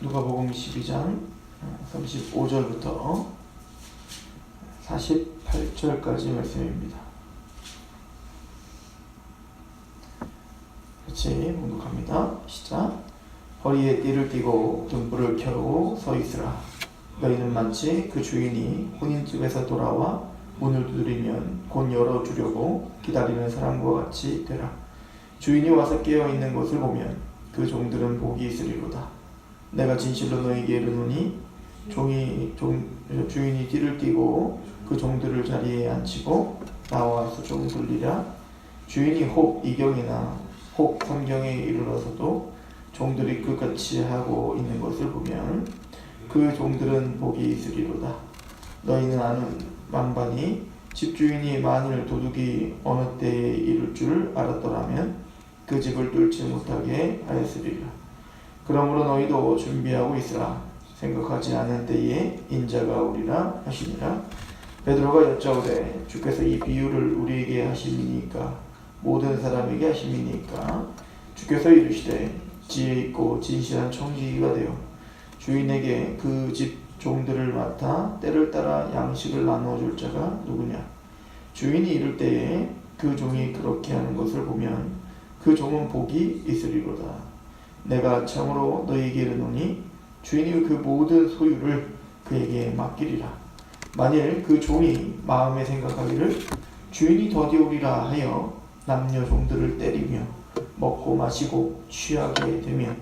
누가복음 12장 35절부터 48절까지 말씀입니다. 같이 봉독합니다. 시작. 허리에 띠를 띠고 등불을 켜고 서 있으라. 너희는 마치 그 주인이 혼인집에서 돌아와 문을 두드리면 곧 열어주려고 기다리는 사람과 같이 되라. 주인이 와서 깨어있는 것을 보면 그 종들은 복이 있으리로다. 내가 진실로 너희에게 이르노니 주인이 띠를 띠고 그 종들을 자리에 앉히고 나와서 좀 돌리랴. 주인이 혹 이경이나 혹 삼경에 이르러서도 종들이 그같이 하고 있는 것을 보면 그 종들은 복이 있으리로다. 너희는 아는 만반이 집주인이 만일 도둑이 어느 때에 이를 줄 알았더라면 그 집을 뚫지 못하게 하였으리라. 그러므로 너희도 준비하고 있으라. 생각하지 않은 때에 인자가 오리라 하시니라. 베드로가 여짜오되 주께서 이 비유를 우리에게 하심이니까 모든 사람에게 하심이니까 주께서 이르시되 지혜 있고 진실한 청지기가 되어 주인에게 그 집 종들을 맡아 때를 따라 양식을 나누어 줄 자가 누구냐. 주인이 이를 때에 그 종이 그렇게 하는 것을 보면 그 종은 복이 있으리로다. 내가 참으로 너희에게 이르노니 주인이 그 모든 소유를 그에게 맡기리라. 만일 그 종이 마음에 생각하기를 주인이 더디오리라 하여 남녀 종들을 때리며 먹고 마시고 취하게 되면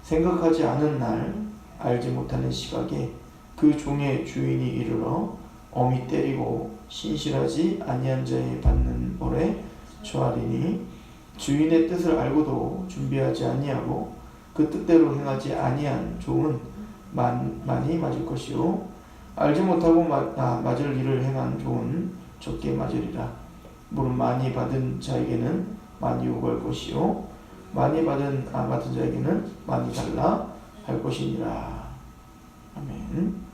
생각하지 않은 날 알지 못하는 시각에 그 종의 주인이 이르러 엄히 때리고 신실하지 아니한 자에 받는 벌에 처하리니 주인의 뜻을 알고도 준비하지 아니하고 그 뜻대로 행하지 아니한 종은 많이 맞을 것이요 알지 못하고 맞을 일을 행한 종은 적게 맞으리라. 물은 많이 받은 자에게는 많이 요구할 것이요 많이 받은 자에게는 많이 달라 할 것이니라. 아멘.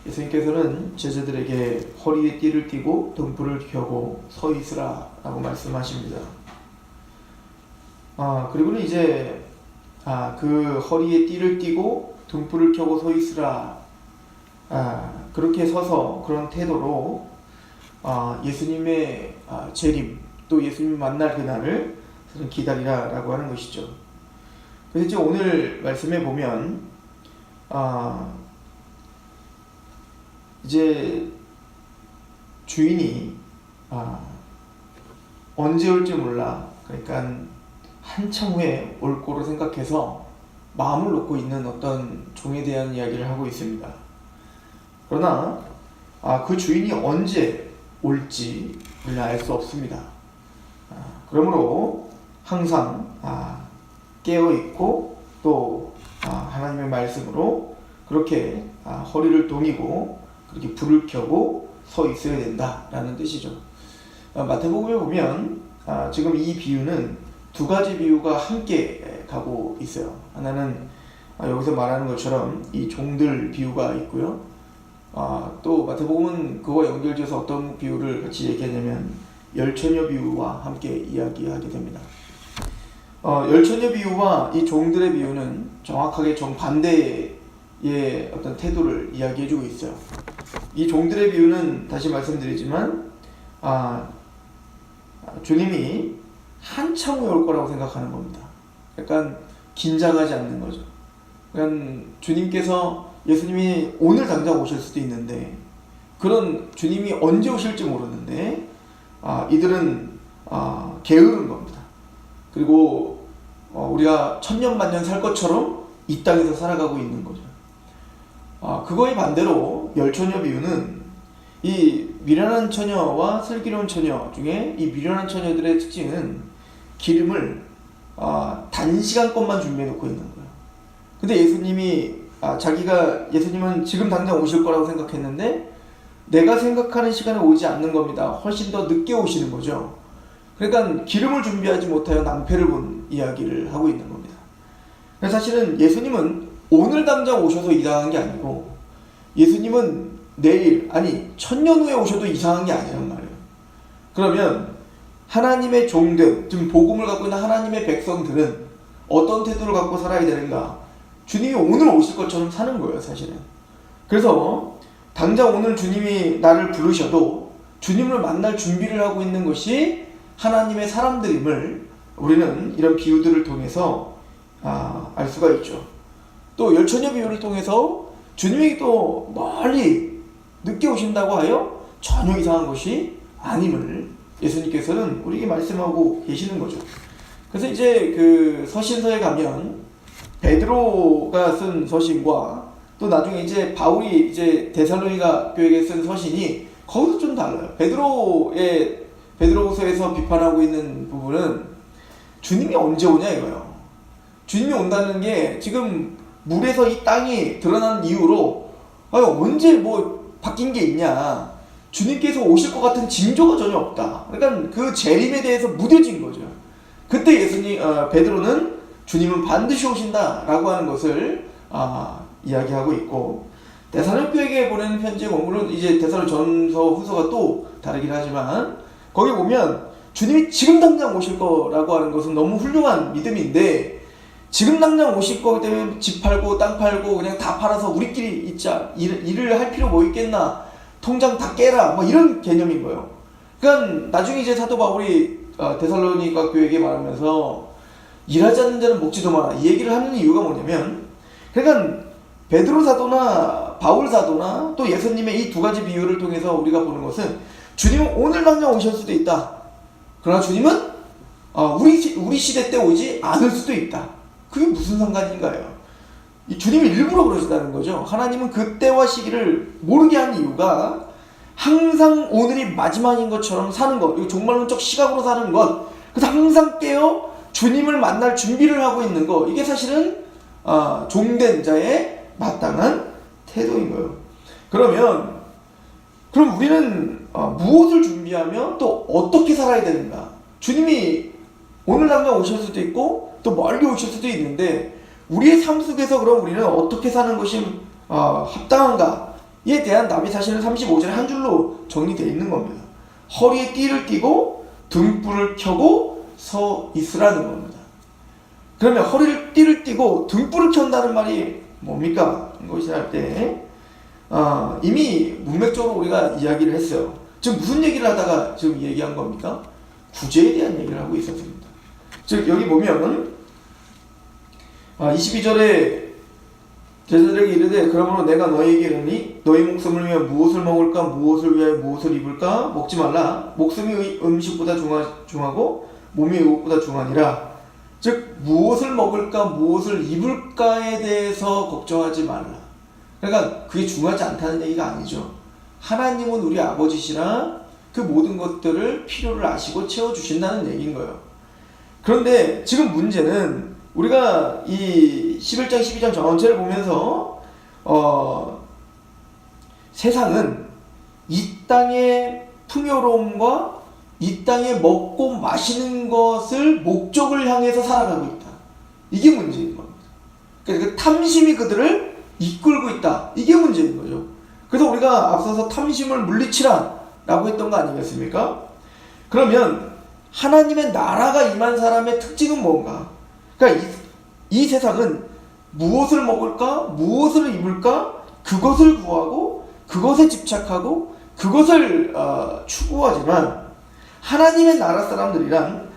예수님께서는 제자들에게 허리에 띠를 띠고 등불을 켜고 서 있으라 라고 말씀하십니다. 그리고는 이제 그 허리에 띠를 띠고 등불을 켜고 서 있으라, 그렇게 서서 그런 태도로 예수님의 재림 또 예수님 만날 그날을 기다리라 라고 하는 것이죠. 그래서 이제 오늘 말씀에 보면 이제 주인이 언제 올지 몰라, 그러니까 한참 후에 올 거로 생각해서 마음을 놓고 있는 어떤 종에 대한 이야기를 하고 있습니다. 그러나 그 주인이 언제 올지 우리는 알 수 없습니다. 그러므로 항상 깨어있고 또 하나님의 말씀으로 그렇게 허리를 동이고 그렇게 불을 켜고 서 있어야 된다라는 뜻이죠. 마태복음에 보면 지금 이 비유는 두 가지 비유가 함께 가고 있어요. 하나는 여기서 말하는 것처럼 이 종들 비유가 있고요. 또 마태복음은 그와 연결지어서 어떤 비유를 같이 얘기하냐면 열처녀 비유와 함께 이야기하게 됩니다. 열처녀 비유와 이 종들의 비유는 정확하게 정반대의 어떤 태도를 이야기해주고 있어요. 이 종들의 비유는 다시 말씀드리지만 주님이 한참 후에 올 거라고 생각하는 겁니다. 약간 긴장하지 않는 거죠. 그러니까 예수님이 오늘 당장 오실 수도 있는데, 그런 주님이 언제 오실지 모르는데 이들은 게으른 겁니다. 그리고 우리가 천년만년 살 것처럼 이 땅에서 살아가고 있는 거죠. 그거의 반대로 열처녀 비유는 이 미련한 처녀와 슬기로운 처녀 중에 이 미련한 처녀들의 특징은 기름을 단시간 것만 준비해 놓고 있는 거예요. 근데 예수님은 지금 당장 오실 거라고 생각했는데 내가 생각하는 시간에 오지 않는 겁니다. 훨씬 더 늦게 오시는 거죠. 그러니까 기름을 준비하지 못하여 낭패를 본 이야기를 하고 있는 겁니다. 사실은 예수님은 오늘 당장 오셔서 이상한 게 아니고 예수님은 내일, 천년 후에 오셔도 이상한 게 아니란 말이에요. 그러면 하나님의 종들, 지금 복음을 갖고 있는 하나님의 백성들은 어떤 태도를 갖고 살아야 되는가? 주님이 오늘 오실 것처럼 사는 거예요, 사실은. 그래서 당장 오늘 주님이 나를 부르셔도 주님을 만날 준비를 하고 있는 것이 하나님의 사람들임을 우리는 이런 비유들을 통해서 알 수가 있죠. 또 열처녀 비유를 통해서 주님이 또 멀리 늦게 오신다고 하여 전혀 이상한 것이 아님을 예수님께서는 우리에게 말씀하고 계시는 거죠. 그래서 이제 그 서신서에 가면 베드로가 쓴 서신과 또 나중에 이제 바울이 이제 데살로니가 교회에 쓴 서신이 거기서 좀 달라요. 베드로서에서 비판하고 있는 부분은 주님이 언제 오냐 이거예요. 주님이 온다는 게 지금 물에서 이 땅이 드러난 이후로 언제 뭐 바뀐 게 있냐. 주님께서 오실 것 같은 징조가 전혀 없다. 그러니까 그 재림에 대해서 무뎌진 거죠. 그때 베드로는 주님은 반드시 오신다라고 하는 것을 이야기하고 있고, 데살로니가에게 보내는 편지의 원문은 이제 데살로전서 후서가 또 다르긴 하지만 거기 보면 주님이 지금 당장 오실 거라고 하는 것은 너무 훌륭한 믿음인데, 지금 당장 오실 거기 때문에 집 팔고 땅 팔고 그냥 다 팔아서 우리끼리 있자, 일을 할 필요 뭐 있겠나, 통장 다 깨라, 뭐 이런 개념인 거예요. 그러니까 나중에 이제 사도 바울이 데살로니가 교회에게 말하면서 일하지 않는 자는 먹지도 마라, 이 얘기를 하는 이유가 뭐냐면, 그러니까 베드로 사도나 바울 사도나 또 예수님의 이 두 가지 비유를 통해서 우리가 보는 것은 주님은 오늘 당장 오실 수도 있다. 그러나 주님은 우리 시대 때 오지 않을 수도 있다. 그게 무슨 상관인가요? 주님이 일부러 그러시다는 거죠. 하나님은 그때와 시기를 모르게 한 이유가 항상 오늘이 마지막인 것처럼 사는 것, 이거 종말론적 시각으로 사는 것, 그래서 항상 깨어 주님을 만날 준비를 하고 있는 것, 이게 사실은 종된 자의 마땅한 태도인 거예요. 그럼 우리는 무엇을 준비하며 또 어떻게 살아야 되는가? 주님이 오늘 당장 오실 수도 있고 또 멀리 오실 수도 있는데, 우리의 삶 속에서 그럼 우리는 어떻게 사는 것이 합당한가에 대한 답이 사실은 35절에 한 줄로 정리되어 있는 겁니다. 허리에 띠를 띠고 등불을 켜고 서 있으라는 겁니다. 그러면 허리를 띠를 띠고 등불을 켠다는 말이 뭡니까? 이것이 할 때 이미 문맥적으로 우리가 이야기를 했어요. 지금 무슨 얘기를 하다가 지금 얘기한 겁니까? 구제에 대한 얘기를 하고 있었습니다. 즉 여기 보면 22절에 제자들에게 이르되 그러므로 내가 너희에게 이르니 너희 목숨을 위하여 무엇을 먹을까, 무엇을 위하여 무엇을 입을까 먹지 말라. 목숨이 음식보다 중하고 몸이 의복보다 중하니라. 즉 무엇을 먹을까 무엇을 입을까에 대해서 걱정하지 말라. 그러니까 그게 중요하지 않다는 얘기가 아니죠. 하나님은 우리 아버지시라 그 모든 것들을 필요를 아시고 채워주신다는 얘기인 거예요. 그런데 지금 문제는 우리가 이 11장 12장 전체를 보면서 세상은 이 땅의 풍요로움과 이 땅에 먹고 마시는 것을 목적을 향해서 살아가고 있다. 이게 문제인 겁니다. 그러니까 그 탐심이 그들을 이끌고 있다. 이게 문제인 거죠. 그래서 우리가 앞서서 탐심을 물리치라 라고 했던 거 아니겠습니까? 그러면 하나님의 나라가 임한 사람의 특징은 뭔가? 그러니까 이 세상은 무엇을 먹을까? 무엇을 입을까? 그것을 구하고 그것에 집착하고 그것을 추구하지만 하나님의 나라 사람들이란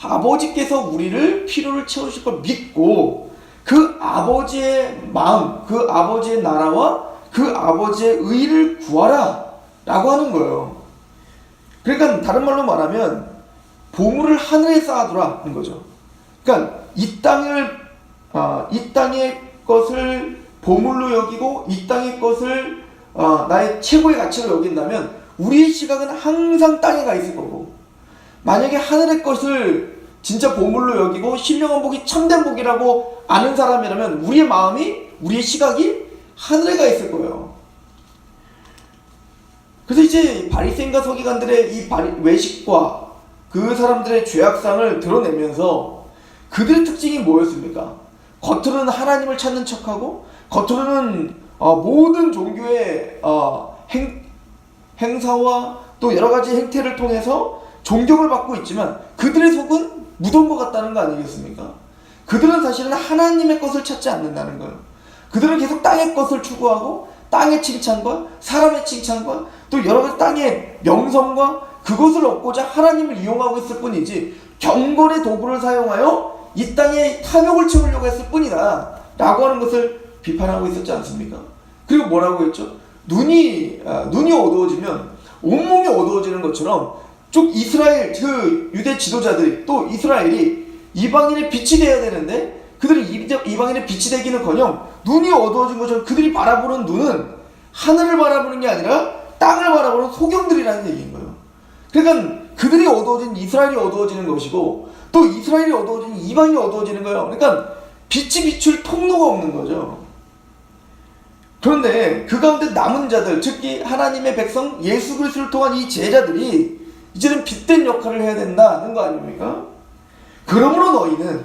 아버지께서 우리를 필요를 채우실 걸 믿고 그 아버지의 마음, 그 아버지의 나라와 그 아버지의 의를 구하라 라고 하는 거예요. 그러니까 다른 말로 말하면 보물을 하늘에 쌓아두라는 거죠. 그러니까 이 땅의 것을 보물로 여기고 이 땅의 것을 나의 최고의 가치로 여긴다면 우리의 시각은 항상 땅에 가 있을 거고, 만약에 하늘의 것을 진짜 보물로 여기고 신령한 복이 참된 복이라고 아는 사람이라면 우리의 마음이, 우리의 시각이 하늘에 가 있을 거예요. 그래서 이제 바리새인과 서기관들의 이 외식과 그 사람들의 죄악상을 드러내면서 그들의 특징이 뭐였습니까? 겉으로는 하나님을 찾는 척하고 겉으로는 모든 종교의 행사와 또 여러 가지 행태를 통해서 존경을 받고 있지만 그들의 속은 묻은 것 같다는 거 아니겠습니까? 그들은 사실은 하나님의 것을 찾지 않는다는 거예요. 그들은 계속 땅의 것을 추구하고 땅의 칭찬과 사람의 칭찬과 또 여러 가지 땅의 명성과 그것을 얻고자 하나님을 이용하고 있을 뿐이지 경건의 도구를 사용하여 이 땅에 탐욕을 채우려고 했을 뿐이다 라고 하는 것을 비판하고 있었지 않습니까? 그리고 뭐라고 했죠? 눈이 어두워지면 온몸이 어두워지는 것처럼 쭉 이스라엘 그 유대 지도자들이 또 이스라엘이 이방인의 빛이 되어야 되는데 그들이 이방인의 빛이 되기는커녕 눈이 어두워진 것처럼 그들이 바라보는 눈은 하늘을 바라보는 게 아니라 땅을 바라보는 소경들이라는 얘기인 거예요. 그러니까 그들이 어두워진 이스라엘이 어두워지는 것이고 또 이스라엘이 어두워진 이방인이 어두워지는 거예요. 그러니까 빛이 비출 통로가 없는 거죠. 그런데 그 가운데 남은 자들, 특히 하나님의 백성 예수 그리스도를 통한 이 제자들이 이제는 빛된 역할을 해야 된다는 거 아닙니까? 그러므로 너희는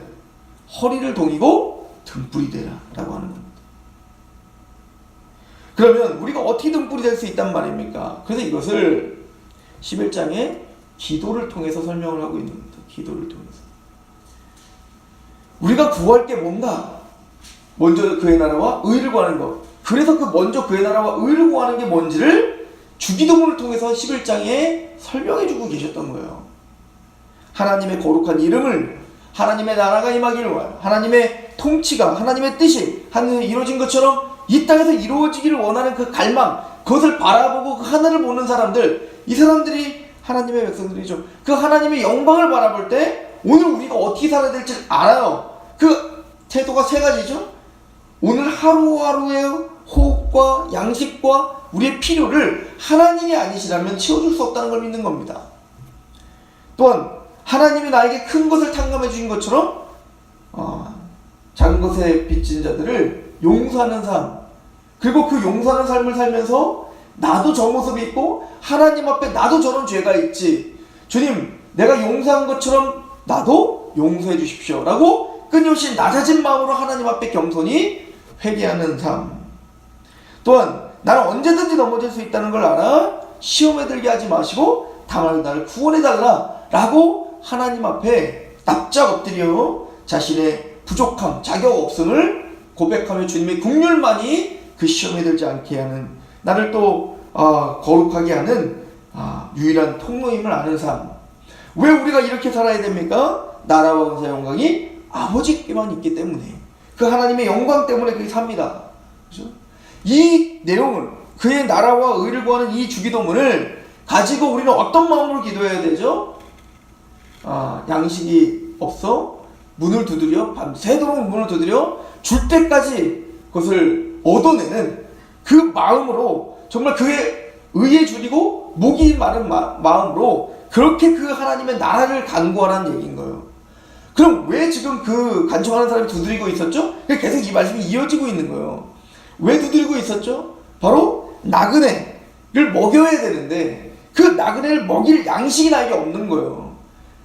허리를 동이고 등불이 되라 라고 하는 겁니다. 그러면 우리가 어떻게 등불이 될 수 있단 말입니까? 그래서 이것을 11장에 기도를 통해서 설명을 하고 있는 겁니다. 기도를 통해서. 우리가 구할 게 뭔가? 먼저 그의 나라와 의를 구하는 것. 그래서 그 먼저 그의 나라와 의를 구하는 게 뭔지를 주기도문을 통해서 11장에 설명해주고 계셨던 거예요. 하나님의 거룩한 이름을, 하나님의 나라가 임하기를 원하여, 하나님의 통치가, 하나님의 뜻이 하늘에 이루어진 것처럼 이 땅에서 이루어지기를 원하는 그 갈망, 그것을 바라보고 그 하늘을 보는 사람들, 이 사람들이 하나님의 백성들이죠. 그 하나님의 영광을 바라볼 때 오늘 우리가 어떻게 살아야 될지 알아요. 그 태도가 세 가지죠. 오늘 하루하루의 호흡과 양식과 우리의 필요를 하나님이 아니시라면 채워줄 수 없다는 걸 믿는 겁니다. 또한 하나님이 나에게 큰 것을 탕감해 주신 것처럼 작은 것에 빚진 자들을 용서하는 삶, 그리고 그 용서하는 삶을 살면서 나도 저 모습이 있고 하나님 앞에 나도 저런 죄가 있지, 주님 내가 용서한 것처럼 나도 용서해 주십시오 라고 끊임없이 낮아진 마음으로 하나님 앞에 겸손히 회개하는 삶. 또한 나는 언제든지 넘어질 수 있다는 걸 알아 시험에 들게 하지 마시고 다만 나를 구원해 달라 라고 하나님 앞에 납작 엎드려 자신의 부족함, 자격 없음을 고백하며 주님의 긍휼만이 그 시험에 들지 않게 하는, 나를 또 거룩하게 하는 유일한 통로임을 아는 삶. 왜 우리가 이렇게 살아야 됩니까? 나라와 권세 영광이 아버지께만 있기 때문에, 그 하나님의 영광 때문에 그렇게 삽니다. 그렇죠? 이 내용을, 그의 나라와 의를 구하는 이 주기도문을 가지고 우리는 어떤 마음으로 기도해야 되죠? 양식이 없어 문을 두드려, 밤새도록 문을 두드려 줄 때까지 그것을 얻어내는 그 마음으로, 정말 그의 의에 줄이고 목이 마른 마음으로 그렇게 그 하나님의 나라를 간구하라는 얘기인 거예요. 그럼 왜 지금 그 간청하는 사람이 두드리고 있었죠? 계속 이 말씀이 이어지고 있는 거예요. 왜 두드리고 있었죠? 바로 나그네를 먹여야 되는데 그 나그네를 먹일 양식이 나에게 없는 거예요.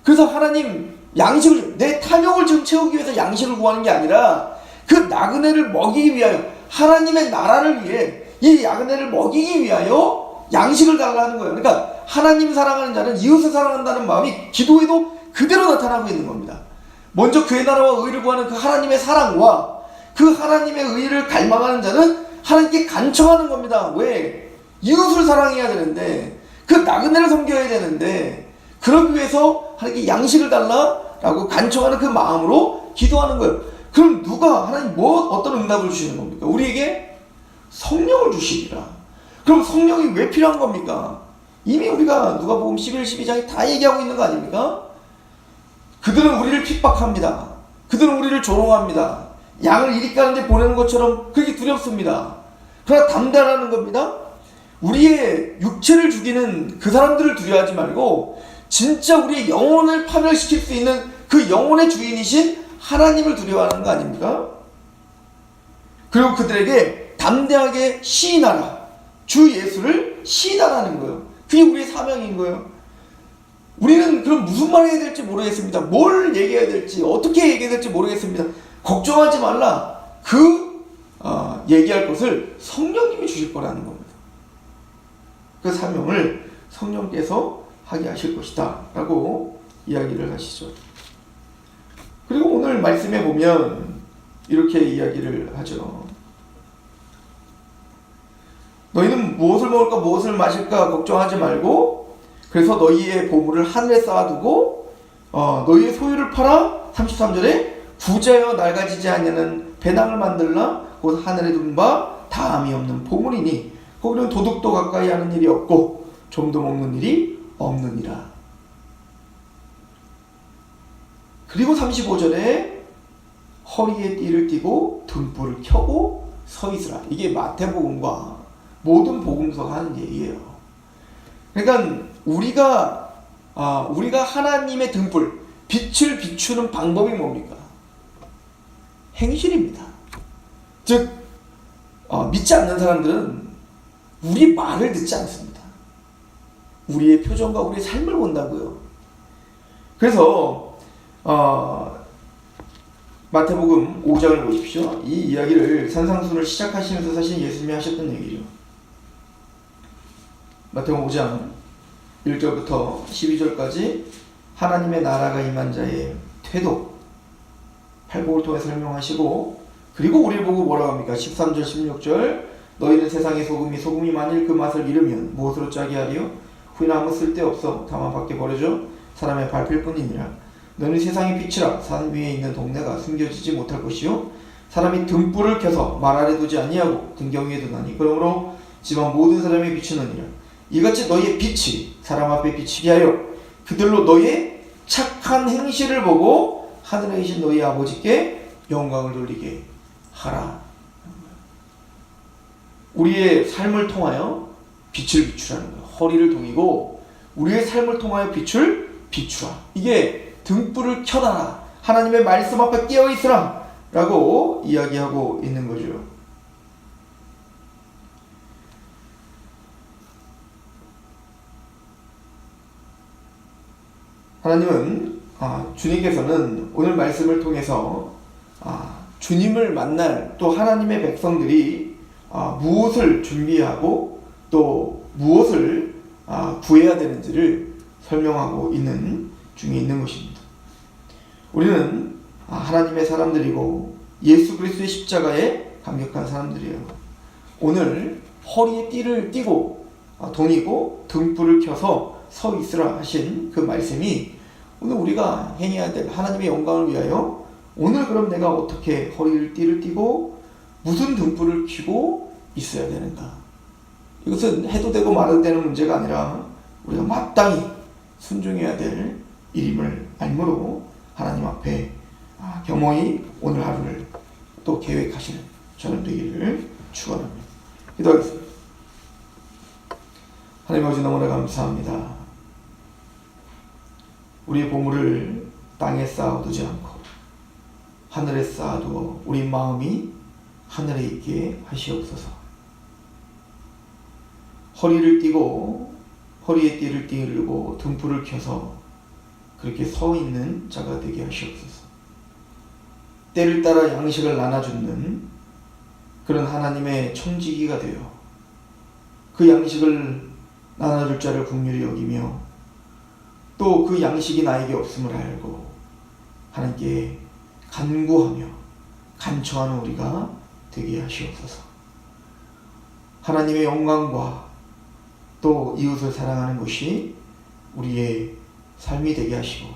그래서 하나님 양식을, 내 탐욕을 지금 채우기 위해서 양식을 구하는 게 아니라 그 나그네를 먹이기 위하여, 하나님의 나라를 위해 이 나그네를 먹이기 위하여 양식을 달라는 거예요. 그러니까 하나님 사랑하는 자는 이웃을 사랑한다는 마음이 기도에도 그대로 나타나고 있는 겁니다. 먼저 그의 나라와 의를 구하는 그 하나님의 사랑과 그 하나님의 의를 갈망하는 자는 하나님께 간청하는 겁니다. 왜? 이웃을 사랑해야 되는데, 그 나그네를 섬겨야 되는데, 그러기 위해서 하나님께 양식을 달라라고 간청하는 그 마음으로 기도하는 거예요. 그럼 누가, 하나님 어떤 응답을 주시는 겁니까? 우리에게 성령을 주시리라. 그럼 성령이 왜 필요한 겁니까? 이미 우리가 누가복음 11, 12장에 다 얘기하고 있는 거 아닙니까? 그들은 우리를 핍박합니다. 그들은 우리를 조롱합니다. 양을 이리 까는데 보내는 것처럼 그렇게 두렵습니다. 그러나 담대하라는 겁니다. 우리의 육체를 죽이는 그 사람들을 두려워하지 말고 진짜 우리의 영혼을 파멸시킬 수 있는 그 영혼의 주인이신 하나님을 두려워하는 거 아닙니까? 그리고 그들에게 담대하게 시인하라. 주 예수를 시인하라는 거예요. 그게 우리의 사명인 거예요. 우리는 그럼 무슨 말 해야 될지 모르겠습니다. 뭘 얘기해야 될지, 어떻게 얘기해야 될지 모르겠습니다. 걱정하지 말라. 얘기할 것을 성령님이 주실 거라는 겁니다. 그 사명을 성령께서 하게 하실 것이다 라고 이야기를 하시죠. 그리고 오늘 말씀에 보면 이렇게 이야기를 하죠. 너희는 무엇을 먹을까 무엇을 마실까 걱정하지 말고 그래서 너희의 보물을 하늘에 쌓아두고 너희의 소유를 팔아 33절에 부자여 낡아지지 않는 배낭을 만들라 곧 하늘에 둔 바 다함이 없는 보물이니 거기는 도둑도 가까이 하는 일이 없고 좀도 먹는 일이 없느니라. 그리고 35절에 허리에 띠를 띠고 등불을 켜고 서 있으라. 이게 마태복음과 모든 복음서가 하는 얘기예요. 그러니까 우리가 하나님의 등불, 빛을 비추는 방법이 뭡니까? 행실입니다. 즉 믿지 않는 사람들은 우리 말을 듣지 않습니다. 우리의 표정과 우리의 삶을 본다고요. 그래서 마태복음 5장을 보십시오. 이 이야기를 산상순을 시작하시면서 사실 예수님이 하셨던 얘기죠. 마태복음 5장 1절부터 12절까지 하나님의 나라가 임한 자의 태도, 팔복을 통해 설명하시고 그리고 우리를 보고 뭐라고 합니까? 13절 16절 너희는 세상의 소금이 만일 그 맛을 잃으면 무엇으로 짜게 하리요? 후에는 아무 쓸데없어 다만 밖에 버려져 사람의 밟힐 뿐이니라. 너는 세상의 빛이라 산 위에 있는 동네가 숨겨지지 못할 것이요 사람이 등불을 켜서 말 아래 두지 아니하고 등경 위에 두나니 그러므로 집안 모든 사람이 비추느니라. 이같이 너희의 빛이 사람 앞에 비치게 하여 그들로 너희의 착한 행실을 보고 하늘에 계신 너희 아버지께 영광을 돌리게 하라. 우리의 삶을 통하여 빛을 비추라는 거예요. 허리를 동이고 우리의 삶을 통하여 빛을 비추라. 이게 등불을 켜놔라. 하나님의 말씀 앞에 깨어있으라 라고 이야기하고 있는 거죠. 하나님은 주님께서는 오늘 말씀을 통해서 주님을 만날 또 하나님의 백성들이 무엇을 준비하고 또 무엇을 구해야 되는지를 설명하고 있는 중에 있는 것입니다. 우리는 하나님의 사람들이고 예수 그리스도의 십자가에 감격한 사람들이에요. 오늘 허리에 띠를 띠고 동이고 등불을 켜서 서 있으라 하신 그 말씀이 오늘 우리가 행해야 될 하나님의 영광을 위하여 오늘 그럼 내가 어떻게 허리를 띠를 띠고 무슨 등불을 켜고 있어야 되는가? 이것은 해도 되고 말아도 되는 문제가 아니라 우리가 마땅히 순종해야 될 일임을 알므로 하나님 앞에 겸허히 오늘 하루를 또 계획하시는 저는 되기를 축원합니다. 기도하겠습니다. 하나님 아버지 너무나 감사합니다. 우리의 보물을 땅에 쌓아두지 않고 하늘에 쌓아두어 우리 마음이 하늘에 있게 하시옵소서. 허리를 띠고 허리에 띠를 띠르고 등불을 켜서 그렇게 서 있는 자가 되게 하시옵소서. 때를 따라 양식을 나눠주는 그런 하나님의 청지기가 되어 그 양식을 나눠줄 자를 긍휼히 여기며 또 그 양식이 나에게 없음을 알고 하나님께 간구하며 간청하는 우리가 되게 하시옵소서. 하나님의 영광과 또 이웃을 사랑하는 것이 우리의 삶이 되게 하시고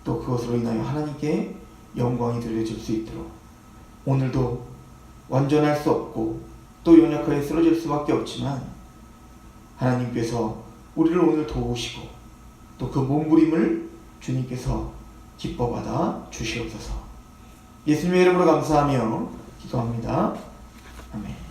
또 그것으로 인하여 하나님께 영광이 들려질 수 있도록 오늘도 완전할 수 없고 또 연약하게 쓰러질 수밖에 없지만 하나님께서 우리를 오늘 도우시고 또 그 몸부림을 주님께서 기뻐받아 주시옵소서. 예수님의 이름으로 감사하며 기도합니다. 아멘.